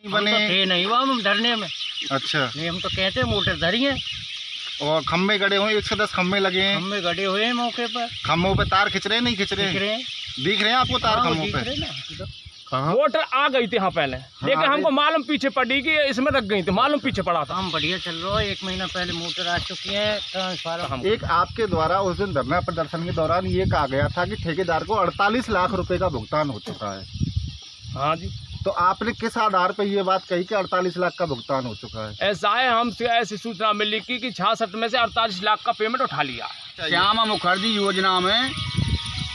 बने थे नहीं हुआ हम धरने में। अच्छा, नहीं, हम तो कहते मोटर धरी है और खम्भे गड़े हुए 110 खम्भे लगे हैं। खम्भे गड़े हुए हैं मौके पर। खम्भों पे तार खिंच रहे हैं, नहीं खिंच रहे दिख रहे हैं। दिख रहे हैं आपको तार खम्भों दिख पे? रहे ना। कहाँ? मोटर आ गई थी यहाँ पहले, लेकिन हमको मालूम पीछे पड़ी कि इसमें रख गई थी, मालूम पीछे पड़ा था। काम बढ़िया चल रहा है, 1 महीना पहले मोटर आ चुकी है ट्रांसफार्मर। एक आपके द्वारा उस दिन धरना प्रदर्शन के दौरान ये कहा गया था कि ठेकेदार को 48 लाख रुपए का भुगतान हो चुका है। हाँ जी, तो आपने किस आधार पर ये बात कही कि 48 लाख का भुगतान हो चुका है? ऐसा है, हमसे ऐसी सूचना मिली कि 66 में से 48 लाख का पेमेंट उठा लिया है। श्यामा मुखर्जी योजना में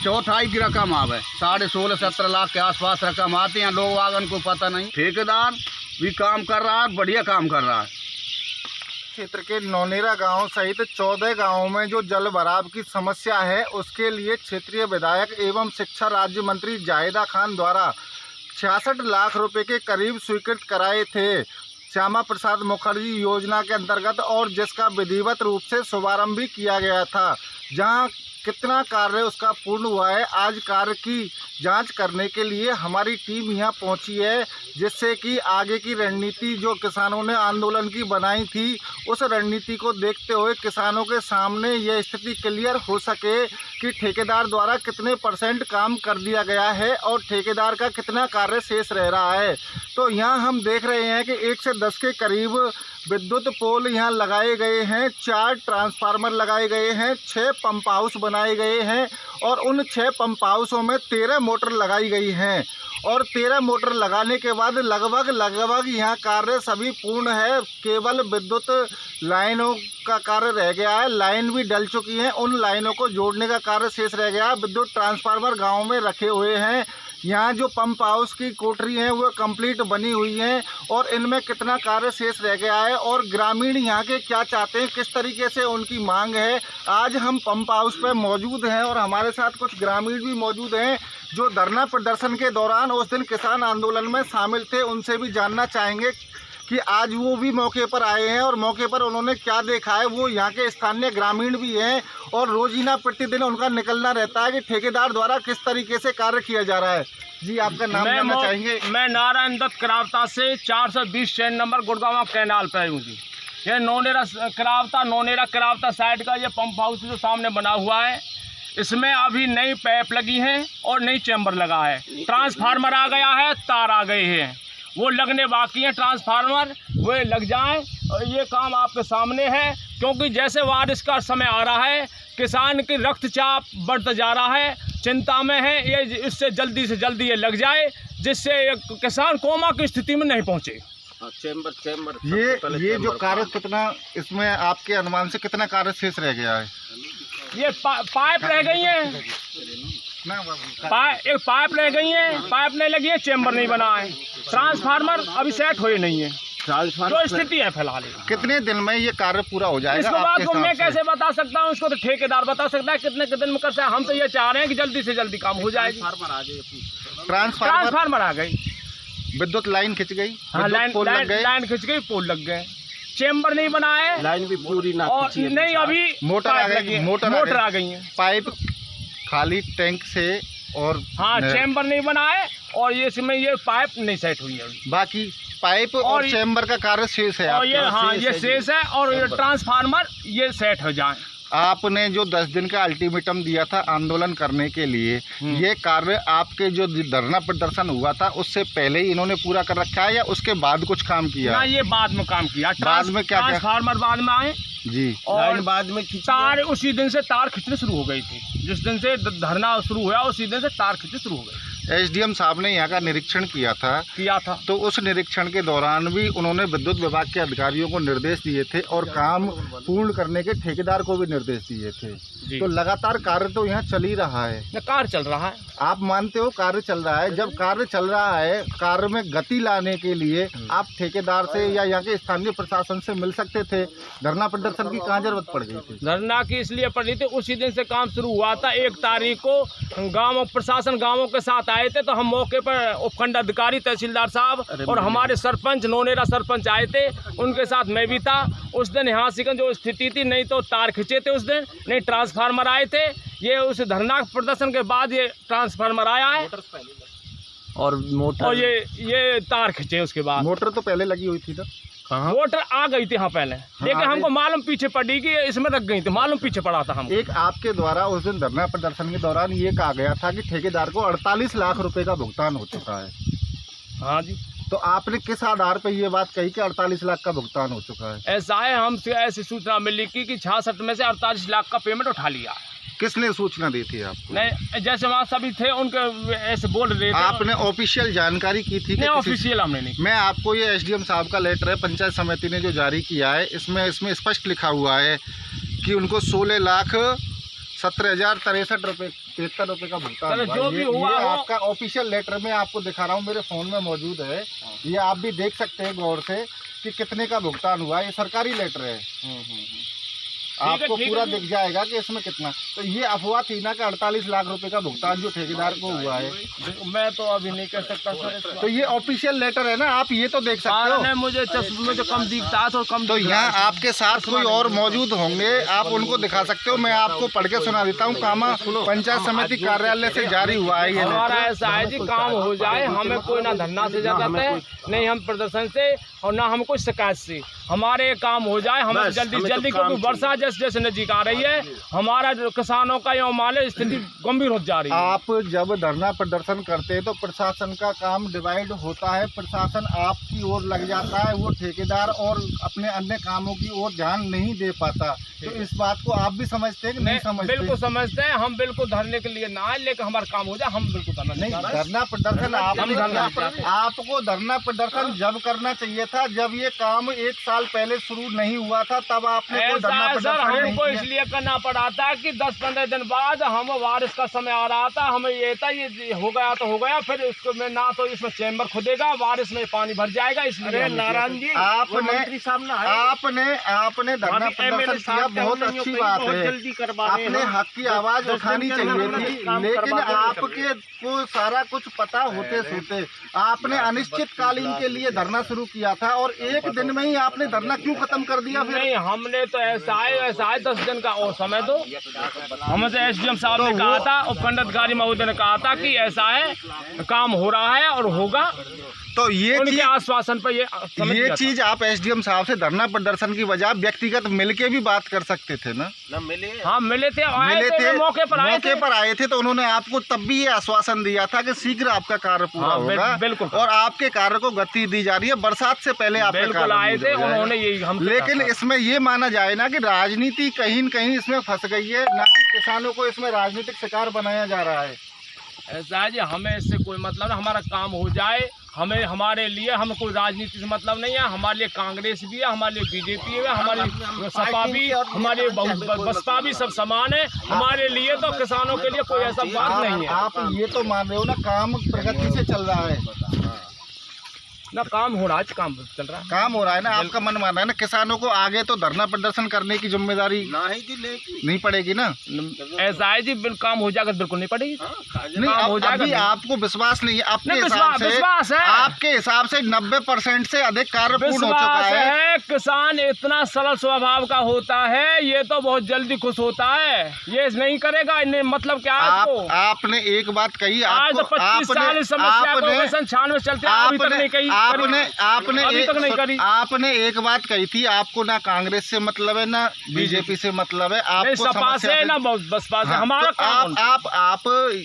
चौथाई की रकम आवे, 16.5-17 लाख के आसपास रकम आती है। लोग वागन को पता नहीं। ठेकेदार भी काम कर रहा है, बढ़िया काम कर रहा है। क्षेत्र के नौनेरा गांव सहित 14 गांवों में जो जल भराव की समस्या है, उसके लिए क्षेत्रीय विधायक एवं शिक्षा राज्य मंत्री जाहिदा खान द्वारा 66 लाख रुपए के करीब स्वीकृत कराए थे श्यामा प्रसाद मुखर्जी योजना के अंतर्गत, और जिसका विधिवत रूप से शुभारंभ भी किया गया था। जहां कितना कार्य उसका पूर्ण हुआ है, आज कार्य की जांच करने के लिए हमारी टीम यहां पहुंची है, जिससे कि आगे की रणनीति जो किसानों ने आंदोलन की बनाई थी, उस रणनीति को देखते हुए किसानों के सामने यह स्थिति क्लियर हो सके कि ठेकेदार द्वारा कितने % काम कर दिया गया है और ठेकेदार का कितना कार्य शेष रह रहा है। तो यहाँ हम देख रहे हैं कि 1 से 10 के करीब विद्युत पोल यहाँ लगाए गए हैं, 4 ट्रांसफार्मर लगाए गए हैं, 6 पंप हाउस बनाए गए हैं, और उन 6 पंप हाउसों में 13 मोटर लगाई गई हैं। और 13 मोटर लगाने के बाद लगभग यहाँ कार्य सभी पूर्ण है। केवल विद्युत लाइनों का कार्य रह गया है, लाइन भी डल चुकी है, उन लाइनों को जोड़ने का कार्य शेष रह गया है। विद्युत ट्रांसफार्मर गाँव में रखे हुए हैं। यहाँ जो पंप हाउस की कोठरी हैं वो कंप्लीट बनी हुई हैं, और इनमें कितना कार्य शेष रह गया है और ग्रामीण यहाँ के क्या चाहते हैं, किस तरीके से उनकी मांग है। आज हम पंप हाउस पर मौजूद हैं और हमारे साथ कुछ ग्रामीण भी मौजूद हैं जो धरना प्रदर्शन के दौरान उस दिन किसान आंदोलन में शामिल थे। उनसे भी जानना चाहेंगे कि आज वो भी मौके पर आए हैं और मौके पर उन्होंने क्या देखा है। वो यहाँ के स्थानीय ग्रामीण भी हैं और रोजीना प्रतिदिन उनका निकलना रहता है कि ठेकेदार द्वारा किस तरीके से कार्य किया जा रहा है। जी, आपका नाम जानना चाहेंगे? मैं नारायण दत्त करावता से 420 चैन नंबर गुड़गांव कैनाल पर हूँ जी। ये नौनेरा करावता साइड का ये पंप हाउस जो सामने बना हुआ है, इसमें अभी नई पाइप लगी हैं और नई चैम्बर लगा है। ट्रांसफार्मर आ गया है, तार आ गए हैं, वो लगने बाकी हैं। ट्रांसफार्मर वो लग जाएं और ये काम आपके सामने है। क्योंकि जैसे बारिश का समय आ रहा है, किसान की रक्तचाप बढ़ता जा रहा है, चिंता में है। ये इससे जल्दी से जल्दी ये लग जाए, जिससे किसान कोमा की स्थिति में नहीं पहुँचे। चैम्बर ये जो कार्य कितना, इसमें आपके अनुमान से कितना कार्य शेष रह गया है? ये पाइप रह गई है, एक पाइप रह गई है, पाइप नहीं लगी है, चैम्बर नहीं बना है, ट्रांसफार्मर अभी सेट हुए नहीं है। जो स्थिति है फिलहाल, कितने दिन में ये कार्य पूरा हो जाएगा? इसको बात को मैं कैसे बता सकता हूँ, उसको तो ठेकेदार बता सकता है कितने दिन में कर सकता है। हम तो ये चाह रहे हैं कि जल्दी से जल्दी काम हो जाएगी। ट्रांसफार्मर आ गई, विद्युत लाइन खिंच गई, लाइन खिंच गई, पोल लग गए, चैम्बर नहीं बना है, लाइन भी पूरी ना और नहीं अभी मोटर आ गई, मोटर आ गई है, पाइप खाली टैंक से, और हाँ चैम्बर नहीं बना है, और ये इसमें ये पाइप नहीं सेट हुई है। बाकी पाइप और चैम्बर का कार्य शेष है। और ये हाँ ये शेष है, और ये ट्रांसफार्मर ये सेट हो जाए। आपने जो 10 दिन का अल्टीमेटम दिया था आंदोलन करने के लिए, ये कार्य आपके जो धरना प्रदर्शन हुआ था उससे पहले ही इन्होंने पूरा कर रखा है या उसके बाद कुछ काम किया? ना, ये बाद में काम किया। बाद में क्या? ट्रांसफार्मर बाद में आए जी, और बाद में तार, उसी दिन से तार खींचने शुरू हो गई थी। जिस दिन से धरना शुरू हुआ उसी दिन से तार खींचने शुरू हो गई। एसडीएम साहब ने यहाँ का निरीक्षण किया था, तो उस निरीक्षण के दौरान भी उन्होंने विद्युत विभाग के अधिकारियों को निर्देश दिए थे और काम पूर्ण करने के ठेकेदार को भी निर्देश दिए थे। तो लगातार कार्य तो यहाँ चल ही रहा है। कार्य चल रहा है, आप मानते हो कार्य चल रहा है? जब कार्य चल रहा है, कार्य में गति लाने के लिए आप ठेकेदार से या यहाँ के स्थानीय प्रशासन से मिल सकते थे। धरना प्रदर्शन की कहाँ जरूरत पड़ गई थी? धरना की इसलिए पड़ रही थी, उसी दिन से काम शुरू हुआ था। 1 तारीख को गाँव प्रशासन गाँवों के साथ आए थे, तो हम मौके पर उपखंड अधिकारी तहसीलदार साहब और हमारे सरपंच, नौनेरा सरपंच आए थे, उनके साथ मैं भी था। उस दिन यहाँ से जो स्थिति थी, नहीं तो तार खींचे थे उस दिन, नहीं ट्रांसफार्मर आए थे। ये उस धरना प्रदर्शन के बाद ये ट्रांसफार्मर आया है। और मोटर और ये तार खींचे उसके बाद मोटर तो पहले लगी हुई थी ना। कहाँ? मोटर आ गई थी हाँ पहले, लेकिन हमको मालूम पीछे पड़ी कि इसमें रख गई थी, मालूम पीछे पड़ा था हम। एक आपके द्वारा उस दिन धरना प्रदर्शन के दौरान ये कहा गया था कि ठेकेदार को 48 लाख रुपए का भुगतान हो चुका है। हाँ जी। तो आपने किस आधार पर ये बात कही कि 48 लाख का भुगतान हो चुका है? ऐसा है, हमसे ऐसी सूचना मिली कि 66 में से 48 लाख का पेमेंट उठा लिया है। किसने सूचना दी थी आपको? नहीं, जैसे वहाँ सभी थे उनके ऐसे बोल रहे थे। आपने ऑफिशियल जानकारी की थी? नहीं, ऑफिशियल हमने नहीं। मैं आपको ये एसडीएम साहब का लेटर है, पंचायत समिति ने जो जारी किया है, इसमें स्पष्ट लिखा हुआ है कि उनको 16,17,063 रुपये 73 रुपये का भुगतान हुआ। जो भी हुआ ये हो, आपका ऑफिशियल लेटर में आपको दिखा रहा हूँ, मेरे फ़ोन में मौजूद है। ये आप भी देख सकते हैं गौर से कि कितने का भुगतान हुआ। ये सरकारी लेटर है, आपको पूरा दिख जाएगा कि इसमें कितना। तो ये अफवाह थी ना कि 48 लाख रुपए का भुगतान जो ठेकेदार को हुआ है। मैं तो अभी नहीं कह सकता सर। तो ये ऑफिशियल लेटर है ना, आप ये तो देख सकते हो। नहीं, मुझे चश्मे में जो कम दिखता है तो कम। तो यहाँ आपके साथ कोई और मौजूद होंगे, आप उनको दिखा सकते हो। मैं आपको पढ़ के सुना देता हूँ। कामा पंचायत समिति कार्यालय से जारी हुआ है ये हमारा लेटर। ऐसा है जी, काम हो जाए, हमें कोई ना धरना से जाता है, नहीं हम प्रदर्शन से और ना हम कोई शिकायत से। हमारे काम हो जाए, हमें जल्दी से जल्दी, क्योंकि वर्षा जैसे जैसे नजीक आ रही है, हमारा जो किसानों का ये माल स्थिति गंभीर हो जा रही है। आप जब धरना प्रदर्शन करते हैं तो प्रशासन का काम डिवाइड होता है। प्रशासन आपकी ओर लग जाता है, वो ठेकेदार और अपने अन्य कामों की ओर ध्यान नहीं दे पाता। तो इस बात को आप भी समझते हैं कि नहीं समझते? बिल्कुल समझते हैं हम, बिल्कुल धरने के लिए ना आए, लेकिन हमारा काम हो जाए, हम बिल्कुल धरना नहीं। धरना प्रदर्शन आपको धरना प्रदर्शन जब करना चाहिए था, जब ये काम 1 साल पहले शुरू नहीं हुआ था, तब आपने कोई धरना प्रदर्शन नहीं हमको किया। इसलिए करना पड़ा था कि 10-15 दिन बाद हम बारिश का समय आ रहा था, हमें ये था ये हो गया तो हो गया, फिर इसको में ना तो इसमें चैम्बर खुदेगा, बारिश में पानी भर जाएगा। इसलिए नारायण जी, आपने धरना प्रदर्शन किया, बहुत अच्छी बात है। अपने हक की आवाज उठानी चाहिए थी, लेकिन आपके को सारा कुछ पता होते सोते आपने अनिश्चितकालीन के लिए धरना शुरू किया था, और एक दिन में ही आपने धरना क्यों खत्म कर दिया? फिर नहीं, हमने तो ऐसा है 10 दिन का और समय दो। हमसे एसडीएम साहब ने कहा था और पंडितगारी महोदय ने कहा था कि ऐसा है, काम हो रहा है और होगा। तो ये उनके आश्वासन पर ये चीज आप एसडीएम साहब से धरना प्रदर्शन की बजाय व्यक्तिगत मिलके भी बात कर सकते थे ना? मिले थे, मौके पर आए थे। तो उन्होंने आपको तब भी ये आश्वासन दिया था कि शीघ्र आपका कार्य पूरा होगा, बिल्कुल, और आपके कार्य को गति दी जा रही है। बरसात से पहले आपका कार्य आए थे उन्होंने यही हम। लेकिन इसमें ये माना जाए ना कि राजनीति कहीं न कहीं इसमें फंस गई है, ना कि किसानों को इसमें राजनीतिक शिकार बनाया जा रहा है। ऐसा है जी, हमें इससे कोई मतलब नहीं, हमारा काम हो जाए। हमें हमारे लिए हमें कोई राजनीति से मतलब नहीं है। हमारे लिए कांग्रेस भी है, हमारे लिए बीजेपी है, हमारी सपा भी, हमारे बसपा भी, सब समान है। हमारे लिए तो किसानों के लिए कोई ऐसा बात नहीं है। आप ये तो मान रहे हो ना, काम प्रगति से चल रहा है ना, काम हो रहा है, काम चल रहा है, काम हो रहा है ना। आपका मन मानना है ना, किसानों को आगे तो धरना प्रदर्शन करने की जिम्मेदारी नहीं पड़ेगी ना? ऐसा है जी, बिल्कुल काम हो जाएगा, बिल्कुल नहीं पड़ेगी। नहीं, अभी आपको विश्वास नहीं है अपने हिसाब से? विश्वास है, आपके हिसाब से 90% से अधिक कार्य पूर्ण हो चुका है। किसान इतना सरल स्वभाव का होता है, ये तो बहुत जल्दी खुश होता है, ये नहीं करेगा। मतलब क्या आपने एक बात कही, आज 25 साल इस समस्या को 96 चलते अभी तक नहीं कही। आपने एक बात कही थी, आपको ना कांग्रेस से मतलब है, ना बीजेपी से मतलब है, आपको सपा से ना बसपा से। हमारा काम आप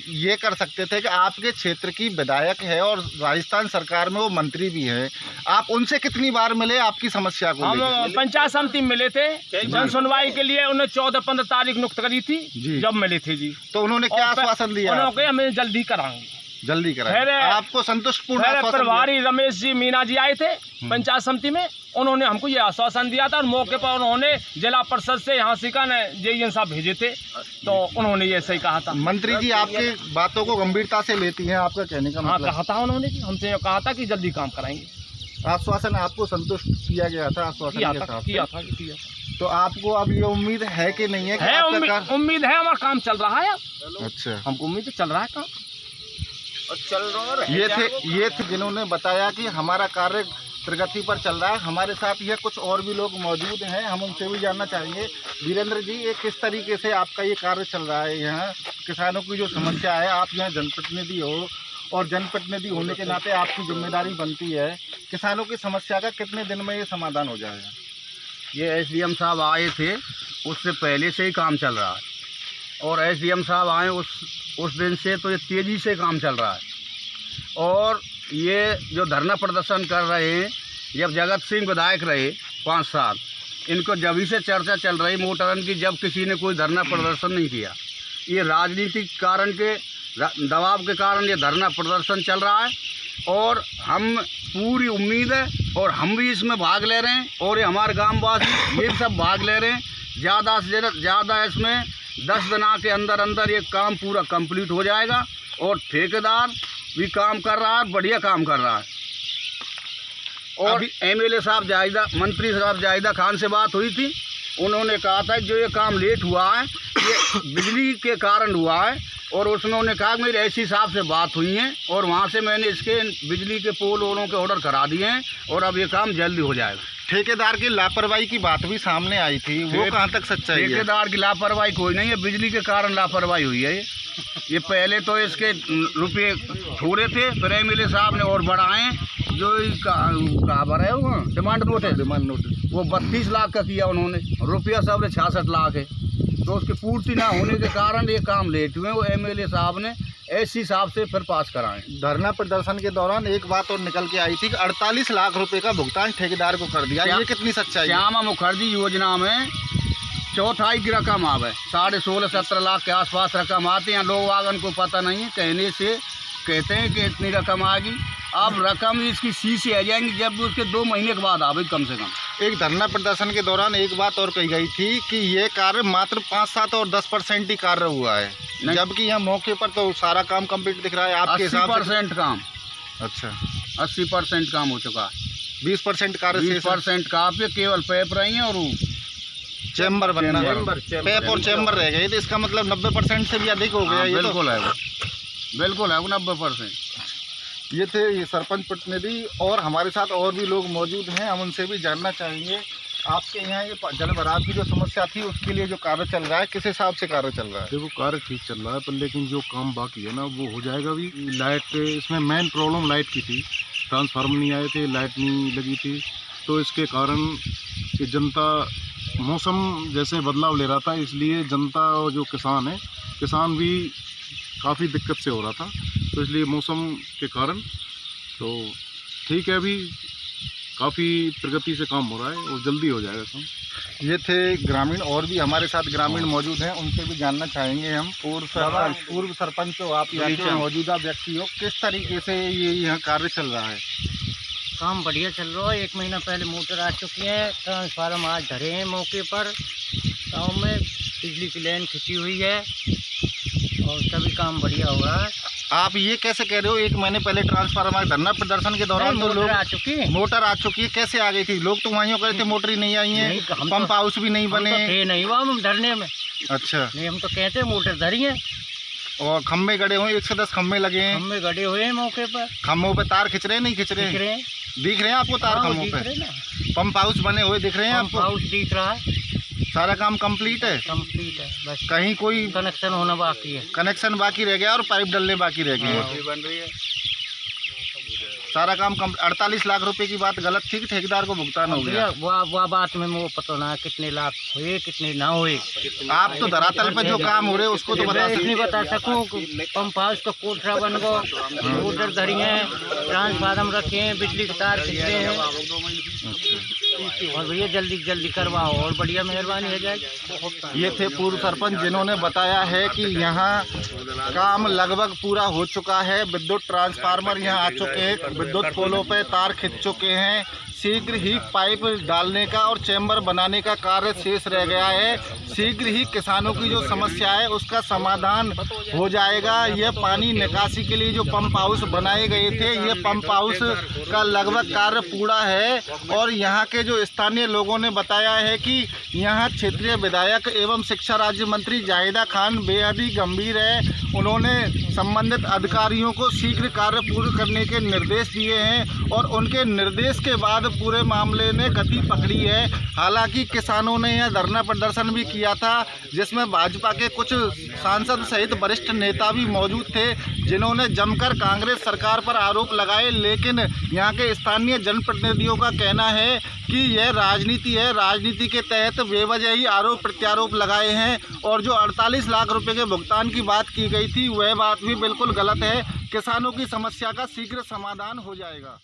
ये कर सकते थे कि आपके क्षेत्र की विधायक है और राजस्थान सरकार में वो मंत्री भी है, आप उनसे कितनी बार मिले आपकी समस्या को? हम पंचायत समिति मिले थे, जन सुनवाई के लिए उन्हें 14-15 तारीख नियुक्त करी थी, जब मिले थे जी। तो उन्होंने क्या आश्वासन दिया? उन्होंने हमें जल्दी कराएंगे, जल्दी कराएंगे। आपको संतुष्टपूर्ण प्रभारी रमेश जी मीना जी आए थे पंचायत समिति में, उन्होंने हमको ये आश्वासन दिया था, और मौके पर उन्होंने जिला परिषद से यहाँ से जेईएन साहब भेजे थे, तो उन्होंने ये सही कहा था। मंत्री जी आपकी बातों को गंभीरता से लेती हैं, आपका कहने का मतलब? हाँ, कहा था उन्होंने, हमसे कहा था कि जल्दी काम कराएंगे। आश्वासन आपको संतुष्ट किया गया था? आश्वासन किया था। तो आपको अब ये उम्मीद है कि नहीं है? उम्मीद है, हमारा काम चल रहा है। अच्छा, हमको उम्मीद है चल रहा है काम और चल रहा है। ये थे जिन्होंने बताया कि हमारा कार्य प्रगति पर चल रहा है। हमारे साथ यह कुछ और भी लोग मौजूद हैं, हम उनसे भी जानना चाहेंगे। वीरेंद्र जी, ये किस तरीके से आपका ये कार्य चल रहा है? यहाँ किसानों की जो समस्या है, आप यहाँ जनप्रतिनिधि हो और जनप्रतिनिधि होने के नाते आपकी जिम्मेदारी बनती है, किसानों की समस्या का कितने दिन में ये समाधान हो जाएगा? ये एसडीएम साहब आए थे, उससे पहले से ही काम चल रहा है, और एसडीएम साहब आए उस दिन से तो ये तेज़ी से काम चल रहा है। और ये जो धरना प्रदर्शन कर रहे हैं, जब जगत सिंह विधायक रहे 5 साल, इनको जब ही से चर्चा चल रही मोटरन की, जब किसी ने कोई धरना प्रदर्शन नहीं किया। ये राजनीतिक कारण के दबाव के कारण ये धरना प्रदर्शन चल रहा है, और हम पूरी उम्मीद है, और हम भी इसमें भाग ले रहे हैं, और ये हमारे गाँववासी ये सब भाग ले रहे हैं। ज़्यादा से ज़्यादा इसमें 10 दिन के अंदर अंदर ये काम पूरा कंप्लीट हो जाएगा, और ठेकेदार भी काम कर रहा है, बढ़िया काम कर रहा है। और एमएलए साहब मंत्री साहब जाहिदा खान से बात हुई थी, उन्होंने कहा था कि जो ये काम लेट हुआ है ये बिजली के कारण हुआ है, और उसमें उन्होंने कहा कि मेरी ऐसी साहब से बात हुई है, और वहाँ से मैंने इसके बिजली के पोल वोलों के ऑर्डर करा दिए हैं, और अब ये काम जल्दी हो जाएगा। ठेकेदार की लापरवाही की बात भी सामने आई थी, वो कहाँ तक सच्चाई है? ठेकेदार की लापरवाही कोई नहीं है, बिजली के कारण लापरवाही हुई है। ये पहले तो इसके रुपये थोड़े थे, फिर एमएलए साहब ने और बढ़ाए, जो कहाँ भरा है वो डिमांड नोटिस वो 32 लाख का किया उन्होंने, रुपया सब 66 लाख है। तो उसकी पूर्ति ना होने के कारण ये काम लेट हुए। वो एमएलए साहब ने ऐसी हिसाब से फिर पास कराएं। धरना प्रदर्शन के दौरान एक बात और निकल के आई थी कि 48 लाख रुपए का भुगतान ठेकेदार को कर दिया, ये कितनी सच्चाई है? श्यामा मुखर्जी योजना में चौथाई की रकम आवे, 16.5-17 लाख के आसपास रकम आती है। लोग वागन को पता नहीं है, कहने से कहते हैं कि इतनी रकम आएगी। अब रकम इसकी सी आ जाएंगी जब भी उसके 2 महीने के बाद आवे कम से कम। एक धरना प्रदर्शन के दौरान एक बात और कही गई थी कि ये कार्य मात्र 5-7 और 10% ही कार्य हुआ है, जबकि यहाँ मौके पर तो सारा काम कंप्लीट दिख रहा है आपके हिसाब से। 80% काम। अच्छा, 80% काम हो चुका है। 20% कार्य 20% काम पे केवल पैप रही है, और वो चैम्बर बनना है, पैप और चैम्बर रह गए, तो इसका मतलब 90% से भी अधिक हो गया। ये बिल्कुल है वो, बिल्कुल है वो 90%। ये थे ये सरपंच प्रतिनिधि, और हमारे साथ और भी लोग मौजूद हैं, हम उनसे भी जानना चाहेंगे आपके यहाँ ये जल भराव की जो समस्या थी उसके लिए जो कार्य चल रहा है, किस हिसाब से कार्य चल रहा है? देखो कार्य ठीक चल रहा है, पर लेकिन जो काम बाकी है ना वो हो जाएगा भी। लाइट, इसमें मेन प्रॉब्लम लाइट की थी, ट्रांसफार्मर नहीं आए थे, लाइट नहीं लगी थी, तो इसके कारण ये जनता मौसम जैसे बदलाव ले रहा था, इसलिए जनता और जो किसान है, किसान भी काफ़ी दिक्कत से हो रहा था, तो इसलिए मौसम के कारण तो ठीक है, अभी काफ़ी प्रगति से काम हो रहा है और जल्दी हो जाएगा काम। ये थे ग्रामीण, और भी हमारे साथ ग्रामीण मौजूद हैं, उनसे भी जानना चाहेंगे हम। पूर्व सरपंच हो आप, यहाँ के मौजूदा व्यक्ति हो, किस तरीके से ये यहाँ कार्य चल रहा है? काम बढ़िया चल रहा है। 1 महीना पहले मोटर आ चुकी है, ट्रांसफार्मर आज धरे हैं मौके पर, गाँव में बिजली की लाइन खिंची हुई है, और सभी काम बढ़िया हो रहा है। आप ये कैसे कह रहे हो 1 महीने पहले ट्रांसफार्मर? धरना प्रदर्शन के दौरान तो लोग मोटर आ चुकी है, कैसे आ गई थी? लोग तो वहीं कह रहे थे मोटर ही नहीं आई है, पंप हाउस भी नहीं बने, थे नहीं हुआ हम धरने में। अच्छा, नहीं, हम तो कहते हैं मोटर धरी है, और खम्भे गड़े हुए, 1 से 10 खम्भे लगे हैं, खम्भे गड़े हुए हैं मौके पर। खम्भों पे तार खिंच रहे हैं, नहीं खिंच रहे हैं? दिख रहे हैं आपको तार खम्भों पे? पंप हाउस बने हुए दिख रहे हैं आपको? हाउस दिख रहा है, सारा काम कंप्लीट है? कंप्लीट है, बस कहीं कोई कनेक्शन होना बाकी है, कनेक्शन बाकी रह गया और पाइप डलने बाकी रह गए। बन रही है, सारा काम 48 लाख रुपए की बात गलत थी कि ठेकेदार को भुगतान हो गया? वो बात में वो पता ना कितने लाख हुए कितने ना हुए। आप तो धरातल पे जो काम हो रहे हैं उसको तो नहीं बता सकूँ। पंप हाउस का कोठरा बन गो, मोटर धरी है, ट्रांसफार्मर रखे हैं, बिजली के तार खींच रहे हैं, और भैया जल्दी जल्दी करवाओ और बढ़िया मेहरबानी हो जाएगी। ये थे पूर्व सरपंच जिन्होंने बताया है कि यहाँ काम लगभग पूरा हो चुका है, विद्युत ट्रांसफार्मर यहाँ आ चुके हैं, विद्युत पोलों पे तार खिंच चुके हैं, शीघ्र ही पाइप डालने का और चैम्बर बनाने का कार्य शेष रह गया है। शीघ्र ही किसानों की जो समस्या है उसका समाधान हो जाएगा। यह पानी निकासी के लिए जो पंप हाउस बनाए गए थे, ये पंप हाउस का लगभग कार्य पूरा है, और यहाँ के जो स्थानीय लोगों ने बताया है कि यहाँ क्षेत्रीय विधायक एवं शिक्षा राज्य मंत्री जाहिदा खान बेहद ही गंभीर है। उन्होंने संबंधित अधिकारियों को शीघ्र कार्य पूर्ण करने के निर्देश दिए हैं, और उनके निर्देश के बाद पूरे मामले ने गति पकड़ी है। हालांकि किसानों ने यह धरना प्रदर्शन भी किया था, जिसमें भाजपा के कुछ सांसद सहित वरिष्ठ नेता भी मौजूद थे, जिन्होंने जमकर कांग्रेस सरकार पर आरोप लगाए। लेकिन यहाँ के स्थानीय जनप्रतिनिधियों का कहना है कि यह राजनीति है, राजनीति के तहत बेवजह ही आरोप प्रत्यारोप लगाए हैं, और जो 48 लाख रुपए के भुगतान की बात की गई थी वह बात भी बिल्कुल गलत है। किसानों की समस्या का शीघ्र समाधान हो जाएगा।